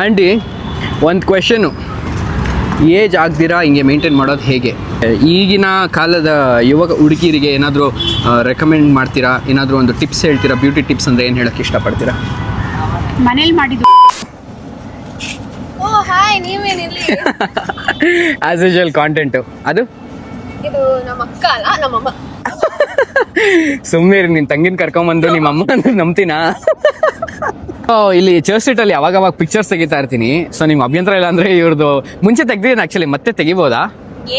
Aunty ಒಂದು question, age ಆಗ್ದಿರಾ ಹಿಂಗೆ maintain ಮಾಡೋದು ಹೇಗೆ? ಈಗಿನ ಕಾಲದ ಯುವಕ ಹುಡುಗಿರಿಗೆ ಏನಾದರೂ ರೆಕಮೆಂಡ್ ಮಾಡ್ತೀರಾ? ಏನಾದರೂ ಒಂದು ಟಿಪ್ಸ್ ಹೇಳ್ತೀರಾ? ಬ್ಯೂಟಿ ಟಿಪ್ಸ್ ಅಂದರೆ ಏನು ಹೇಳೋಕ್ಕೆ ಇಷ್ಟಪಡ್ತೀರಾ? ಮನೇಲಿ ಮಾಡಿದ್ದು. ಓ ಹಾಯ್, ನೀವೇನಿಲ್ಲಿ? As usual content. ಅದು ಇದು ನಮ್ಮ ಅಕ್ಕ ಅಲ್ಲ, ನಮ್ಮಮ್ಮ. ಸುಮ್ಮನೆ ನಿನ್ನ ತಂಗಿನ ಕರ್ಕೊಂಬಂದು ನಿಮ್ಮ ಅಮ್ಮ ಅಂದ್ರೆ ನಂಬ್ತೀನಾ? ಇಲ್ಲಿ ಚರ್ಚ್ ಸ್ಟ್ರೀಟಲ್ಲಿ ಅವಾಗ ಪಿಕ್ಚರ್ಸ್ ತೆಗಿತಾ ಇರ್ತೀನಿ. ಸೊ ನಿಮ್ಗೆ ಅಭ್ಯಂತರ ಇಲ್ಲ ಅಂದರೆ ಇವ್ರದ್ದು ಮುಂಚೆ ತೆಗ್ದಿದ್ದೀನಿ ಆ್ಯಕ್ಚುಲಿ, ಮತ್ತೆ ತೆಗಿಬೋದಾ?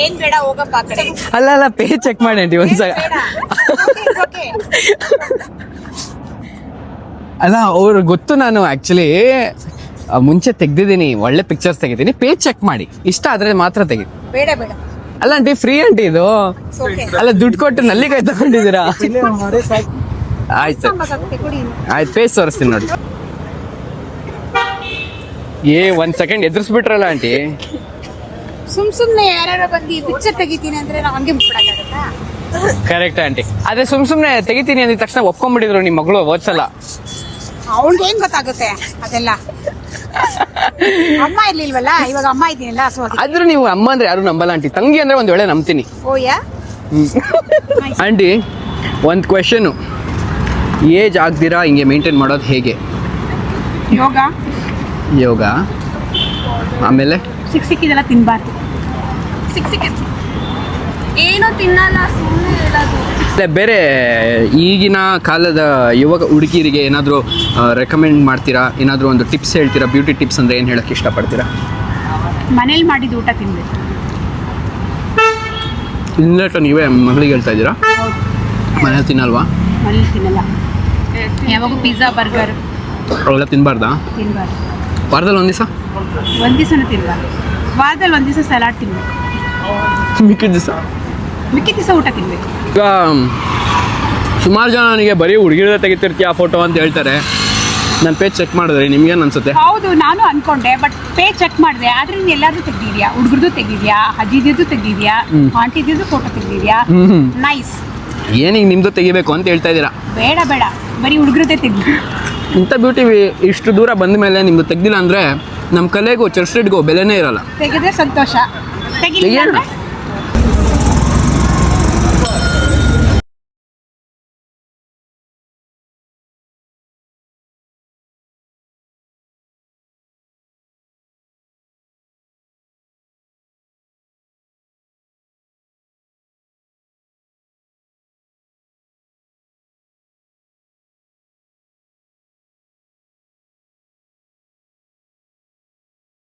ಏನ್ ಬೇಡ, ಹೋಗಪ್ಪ ಆ ಕಡೆ. ಅಲ್ಲ ಪೇ ಚೆಕ್ ಮಾಡಿ ಆಂಟಿ ಒಂದ್ಸಲ. ಅಲ್ಲ ಅವ್ರು ಗೊತ್ತು, ನಾನು ಆ್ಯಕ್ಚುಲಿ ಮುಂಚೆ ತೆಗ್ದಿದ್ದೀನಿ, ಒಳ್ಳೆ ಪಿಕ್ಚರ್ಸ್ ತೆಗಿತೀನಿ. ಪೇ ಚೆಕ್ ಮಾಡಿ, ಇಷ್ಟ ಆದರೆ ಮಾತ್ರ ತೆಗಿ. ಬೇಡ ಬೇಡ. ಅಲ್ಲ ಆಂಟಿ ಫ್ರೀ ಆಂಟಿ ಇದು. ಅಲ್ಲ ದುಡ್ಡು ಕೊಟ್ಟು ನಲ್ಲಿಕಾಯಿ ತಗೊಂಡಿದ್ದೀರಾ? ಆಯ್ತು ಆಯ್ತು, ಪೇಜ್ ತೋರಿಸ್ತೀನಿ ನೋಡಿ. ಒಂದ್ ಸೆಕೆಂಡ್ ಎದುರಿಸ್ಬಿಟ್ರಲ್ಲ ಆಂಟಿ. ಸುಮ್ನೆ ಯಾರು ಬಂದು ಪಿಕ್ಚರ್ ತೆಗಿತೀನಿ ಅಂದ್ರೆ ನಾವು ಹಂಗೆ ಬಿಟ್ಬಿಡಕ್ಕಾಗತ್ತಾ? Correct aunty. ಅದೇ ಸುಮ್ನೆ ತೆಗಿತೀನಿ ಅಂದಿದ ತಕ್ಷಣ ಒಪ್ಕೊಂಡ್ಬಿಟ್ಟಿದ್ರು ನಿಮ್ಮ ಮಗಳು ಓದ್ಸಲ್ಲ. ಅವಳಿಗೆ ಏನ್ ಗೊತ್ತಾಗುತ್ತೆ ಅದೆಲ್ಲ? ಅಮ್ಮ ಇರ್ಲಿಲ್ವಲ್ಲ, ಇವಾಗ ಅಮ್ಮ ಇದ್ದೀನಲ್ಲ. ಸೊ ಆದ್ರೂ ನೀವು ಅಮ್ಮ ಅಂದ್ರೆ ಯಾರು ನಂಬಲ್ಲ ಆಂಟಿ, ತಂಗಿ ಅಂದ್ರೆ ಒಂದ್ ವೇಳೆ ನಂಬ್ತೀನಿ. ಓಯಾ ಆಂಟಿ ಒಂದು ಕ್ವೆಶನು, ಏಜ್ ಆಗ್ದಿರಾ ಹಿಂಗೆ ಮೇಂಟೈನ್ ಮಾಡೋದು ಹೇಗೆ? ಯೋಗ, ಆಮೇಲೆ ಸಿಕ್ಕಿದೆಲ್ಲ ತಿನ್ಬಾರ್ದು. ಸಿಕ್ಕಿತ್ತು ಏನೋ ತಿನ್ನಲ್ಲ, ಸುಮ್ಮನೆ ಹೇಳೋದು. ಬೇರೆ ಈಗಿನ ಕಾಲದ ಯುವಕ ಹುಡುಗಿರಿಗೆ ಏನಾದರೂ ರೆಕಮೆಂಡ್ ಮಾಡ್ತೀರಾ? ಏನಾದರೂ ಒಂದು ಟಿಪ್ಸ್ ಹೇಳ್ತೀರಾ? ಬ್ಯೂಟಿ ಟಿಪ್ಸ್ ಅಂದರೆ ಏನು ಹೇಳೋಕ್ಕೆ ಇಷ್ಟಪಡ್ತೀರಾ? ಮನೇಲಿ ಮಾಡಿದ ಊಟ ತಿನ್ಬೇಕು. ಇನ್ನೇಟ ನೀವೇ ಮಗಳಿಗೆ ಹೇಳ್ತಾ ಇದ್ದೀರಾ? ಮನೇಲಿ ತಿನ್ನಲ್ವಾ? ಮನೇಲಿ ತಿನ್ನಲ್ಲ. ಯಾವಾಗ ಪಿಜ್ಜಾ ಬರ್ಗರ್ ಅವೆಲ್ಲ ತಿನ್ನಬಾರ್ದಾ? ತಿನ್ಬಾರ್ದು. ವಾರದಲ್ಲಿ ಒಂದು ದಿವಸ? ಒಂದು ದಿವಸನೂ ತಿನ್ಬಾರ್ದು. ವಾರದಲ್ಲಿ ಒಂದು ದಿವಸ ಸಲಾಡ್ ತಿನ್ಬೇಕು. ಮಿಕ್ಕಿದ ದಿವಸ ಊಟ ತಿನ್ಬೇಕು. ಈಗ ಸುಮಾರು ಜನ ನನಗೆ ಬರೀ ಹುಡುಗಿರ ತೆಗಿತಿರ್ತೀಯ ಫೋಟೋ ಅಂತ ಹೇಳ್ತಾರೆ. ನಾನು ಪೇಜ್ ಚೆಕ್ ಮಾಡಿದ್ರೆ ನಿಮ್ಗೇನು ಅನ್ಸುತ್ತೆ? ಹೌದು, ನಾನು ಅನ್ಕೊಂಡೆ, ಬಟ್ ಪೇಜ್ ಚೆಕ್ ಮಾಡಿದೆ. ಆದ್ರೆ ನೀನು ಎಲ್ಲಾದ್ರೂ ತೆಗ್ದಿದ್ಯಾ? ಹುಡುಗರದು ತೆಗ್ದಿದ್ಯಾ, ಅಜ್ಜಿದ್ದು ತೆಗ್ದಿದ್ಯಾ, ಆಂಟಿದ್ದು ಫೋಟೋ ತೆಗ್ದಿದ್ಯಾ? ನೈಸ್. ಏನೀಗ ನಿಮ್ಮದು ತೆಗಿಬೇಕು ಅಂತ ಹೇಳ್ತಾ ಇದ್ದೀರಾ? ಬೇಡ ಬರೀ ಹುಡುಗರದೇ ತೆಗ್ದಿ. ಇಂಥ ಬ್ಯೂಟಿ ಇಷ್ಟು ದೂರ ಬಂದ ಮೇಲೆ ನಿಮ್ಮದು ತೆಗ್ದಿಲ್ಲ ಅಂದರೆ ನಮ್ಮ ಕಲೆಗೂ ಚರ್ಚ್ ಸ್ಟ್ರೀಟ್ಗೂ ಬೆಲೆನೇ ಇರಲ್ಲ. ತೆಗೆದ್ರೆ ಸಂತೋಷ, ತೆಗಿಲಿಲ್ಲ ಅಂದ್ರೆ